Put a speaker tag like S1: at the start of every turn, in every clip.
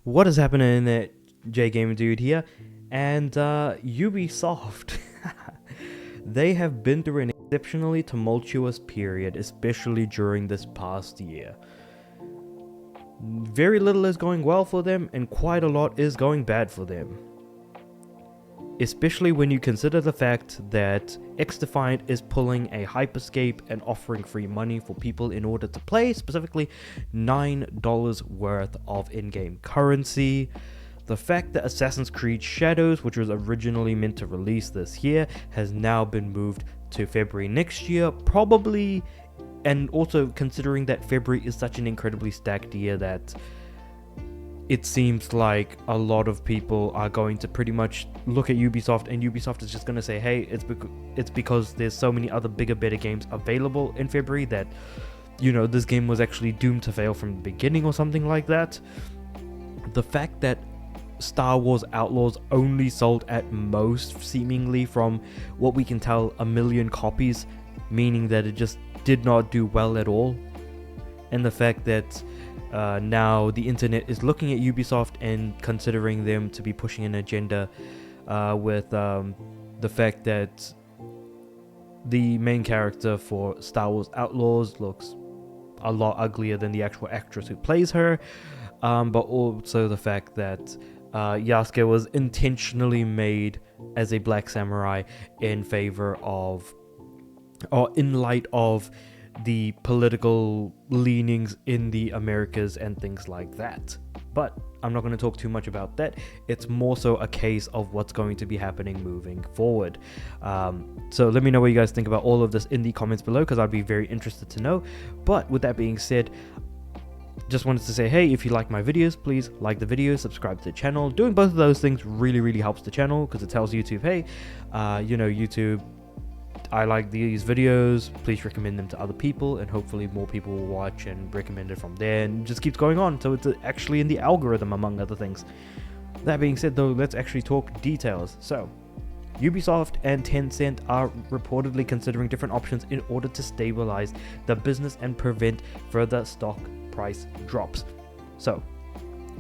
S1: What is happening there? J Gamer Dude here, and Ubisoft. They have been through an exceptionally tumultuous period, especially during this past year. Very little is going well for them, and quite a lot is going bad for them. Especially when you consider the fact that X-Defiant is pulling a Hyperscape and offering free money for people in order to play, specifically $9 worth of in-game currency. The fact that Assassin's Creed Shadows, which was originally meant to release this year, has now been moved to February next year, probably, and also considering that February is such an incredibly stacked year that it seems like a lot of people are going to pretty much look at Ubisoft, and Ubisoft is just going to say, hey, it's because there's so many other bigger, better games available in February that, this game was actually doomed to fail from the beginning or something like that. The fact that Star Wars Outlaws only sold at most, seemingly from what we can tell, 1 million copies, meaning that it just did not do well at all. And the fact that now the internet is looking at Ubisoft and considering them to be pushing an agenda with the fact that the main character for Star Wars Outlaws looks a lot uglier than the actual actress who plays her, but also the fact that Yasuke was intentionally made as a black samurai in favor of, or in light of, the political leanings in the Americas and things like that. But I'm not going to talk too much about that. It's more so a case of what's going to be happening moving forward. So let me know what you guys think about all of this in the comments below, because I'd be very interested to know. But with that being said, just wanted to say, hey, if you like my videos, please like the video, subscribe to the channel. Doing both of those things really helps the channel, because it tells YouTube, hey, YouTube, I like these videos, please recommend them to other people, and hopefully more people will watch and recommend it from there, and just keeps going on, so it's actually in the algorithm, among other things. That being said though, let's actually talk details. So, Ubisoft and Tencent are reportedly considering different options in order to stabilize the business and prevent further stock price drops. So,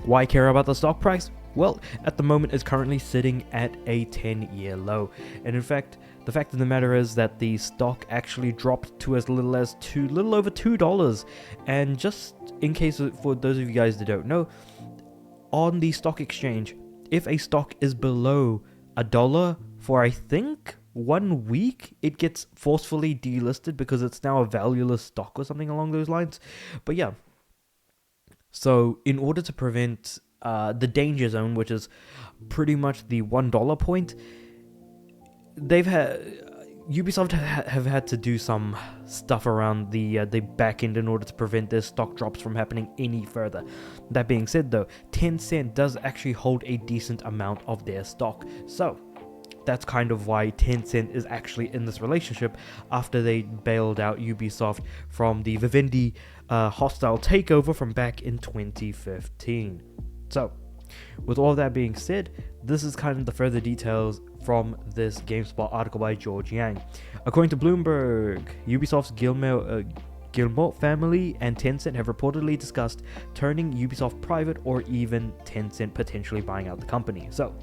S1: why care about the stock price? Well, at the moment it's currently sitting at a 10-year low, and in fact, the fact of the matter is that the stock actually dropped to as little as little over $2. And just in case for those of you guys that don't know, on the stock exchange, if a stock is below $1 for I think 1 week, it gets forcefully delisted because it's now a valueless stock or something along those lines. But yeah, so in order to prevent the danger zone, which is pretty much the $1 point, Ubisoft have had to do some stuff around the back end in order to prevent their stock drops from happening any further. That being said though, Tencent does actually hold a decent amount of their stock, so that's kind of why Tencent is actually in this relationship after they bailed out Ubisoft from the Vivendi hostile takeover from back in 2015. So, with all that being said, this is kind of the further details from this GameSpot article by George Yang. According to Bloomberg, Ubisoft's Guillemot family and Tencent have reportedly discussed turning Ubisoft private, or even Tencent potentially buying out the company. So,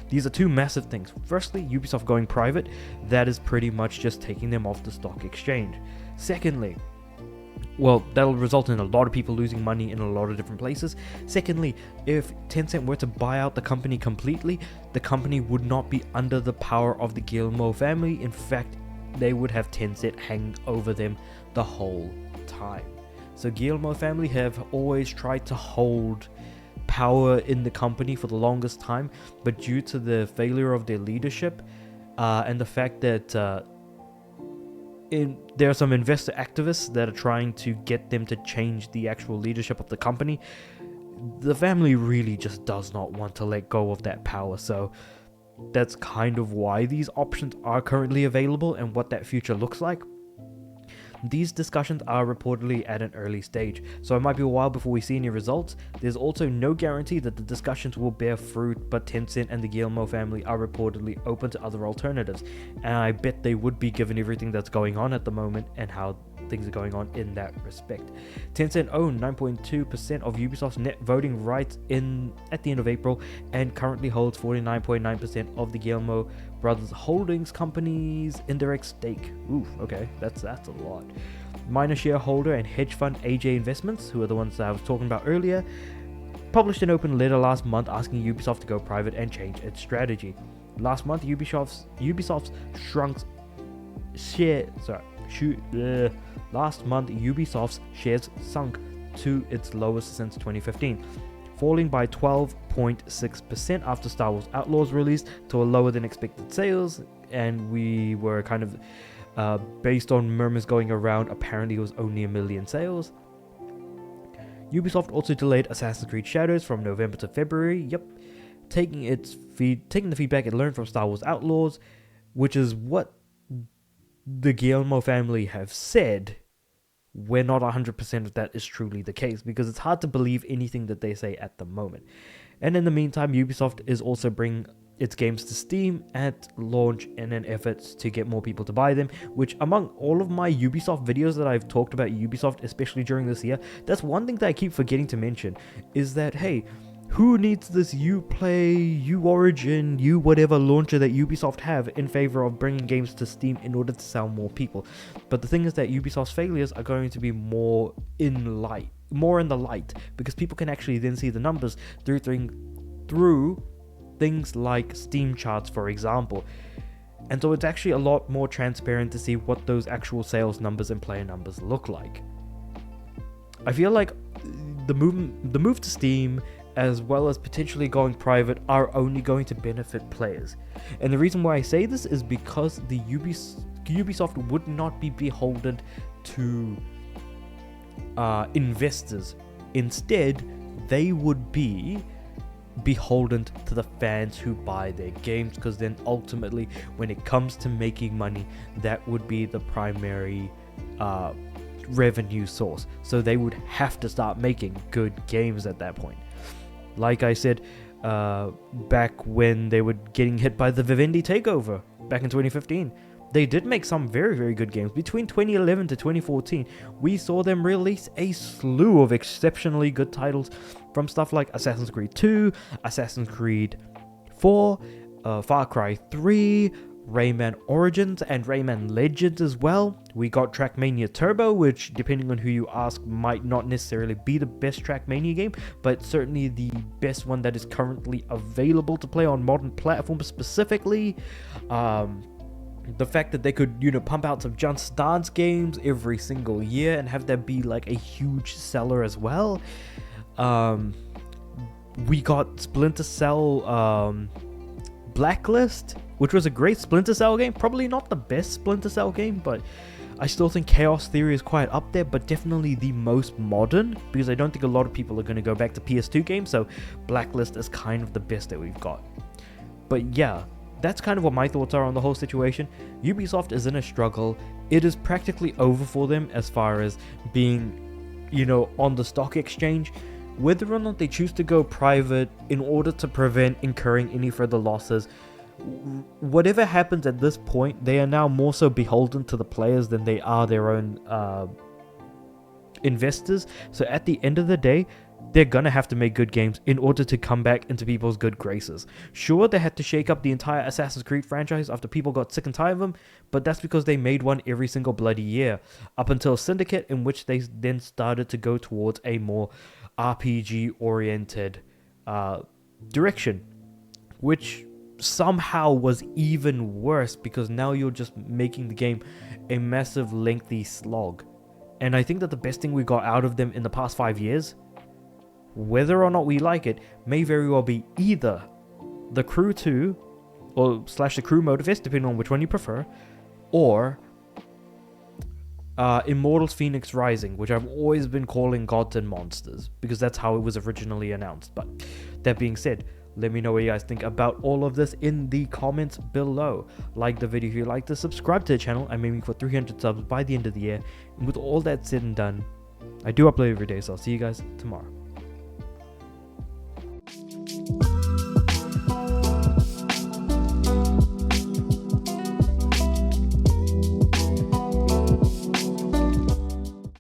S1: these are two massive things. Firstly, Ubisoft going private, that is pretty much just taking them off the stock exchange. Secondly, well, that'll result in a lot of people losing money in a lot of different places. Secondly, if Tencent were to buy out the company completely, the company would not be under the power of the Guillemot family. In fact, they would have Tencent hanging over them the whole time. So Guillemot family have always tried to hold power in the company for the longest time, but due to the failure of their leadership and the fact that there are some investor activists that are trying to get them to change the actual leadership of the company, the family really just does not want to let go of that power. So that's kind of why these options are currently available and what that future looks like. These discussions are reportedly at an early stage, so it might be a while before we see any results. There's also no guarantee that the discussions will bear fruit, but Tencent and the Guillemot family are reportedly open to other alternatives, and I bet they would be given everything that's going on at the moment and how things are going on in that respect. Tencent owned 9.2% of Ubisoft's net voting rights at the end of April and currently holds 49.9% of the Guillemot Brothers Holdings company's indirect stake. Ooh, okay, that's a lot. Minor shareholder and hedge fund AJ Investments, who are the ones that I was talking about earlier, published an open letter last month asking Ubisoft to go private and change its strategy. Last month, Ubisoft's shares sunk to its lowest since 2015, falling by 12.6% after Star Wars Outlaws released to a lower than expected sales, and we were kind of based on murmurs going around, apparently it was only 1 million sales. Ubisoft also delayed Assassin's Creed Shadows from November to February, taking the feedback it learned from Star Wars Outlaws, which is what the Guillemot family have said. We're not 100% of that is truly the case, because it's hard to believe anything that they say at the moment. And in the meantime, Ubisoft is also bringing its games to Steam at launch in an effort to get more people to buy them, which among all of my Ubisoft videos that I've talked about Ubisoft, especially during this year, that's one thing that I keep forgetting to mention, is that, hey, who needs this Uplay, Uorigin, whatever launcher that Ubisoft have in favor of bringing games to Steam in order to sell more people? But the thing is that Ubisoft's failures are going to be more in the light, because people can actually then see the numbers through things like Steam charts, for example. And so it's actually a lot more transparent to see what those actual sales numbers and player numbers look like. I feel like the move to Steam, as well as potentially going private, are only going to benefit players. And the reason why I say this is because the Ubisoft would not be beholden to investors. Instead, they would be beholden to the fans who buy their games, because then ultimately, when it comes to making money, that would be the primary revenue source. So they would have to start making good games at that point. Like I said, back when they were getting hit by the Vivendi takeover back in 2015, they did make some very, very good games. Between 2011 to 2014, we saw them release a slew of exceptionally good titles, from stuff like Assassin's Creed 2, Assassin's Creed 4, Far Cry 3, Rayman Origins, and Rayman Legends as well. We got Trackmania Turbo, which, depending on who you ask, might not necessarily be the best Trackmania game, but certainly the best one that is currently available to play on modern platforms specifically. The fact that they could, pump out some Just Dance games every single year and have that be like a huge seller as well. We got Splinter Cell Blacklist, which was a great Splinter Cell game. Probably not the best Splinter Cell game, but I still think Chaos Theory is quite up there, but definitely the most modern, because I don't think a lot of people are going to go back to PS2 games, so Blacklist is kind of the best that we've got. But yeah, that's kind of what my thoughts are on the whole situation. Ubisoft is in a struggle. It is practically over for them as far as being, on the stock exchange. Whether or not they choose to go private in order to prevent incurring any further losses, whatever happens at this point, they are now more so beholden to the players than they are their own investors. So at the end of the day, they're gonna have to make good games in order to come back into people's good graces. Sure, they had to shake up the entire Assassin's Creed franchise after people got sick and tired of them, but that's because they made one every single bloody year, up until Syndicate, in which they then started to go towards a more RPG-oriented direction, which somehow was even worse, because now you're just making the game a massive, lengthy slog. And I think that the best thing we got out of them in the past 5 years, whether or not we like it, may very well be either The Crew 2 or / The Crew Motorfest, depending on which one you prefer, or Immortals Phoenix Rising, which I've always been calling Gods and Monsters, because that's how it was originally announced. But that being said, let me know what you guys think about all of this in the comments below. Like the video if you like to, subscribe to the channel. I'm aiming for 300 subs by the end of the year. And with all that said and done, I do upload every day, so I'll see you guys tomorrow.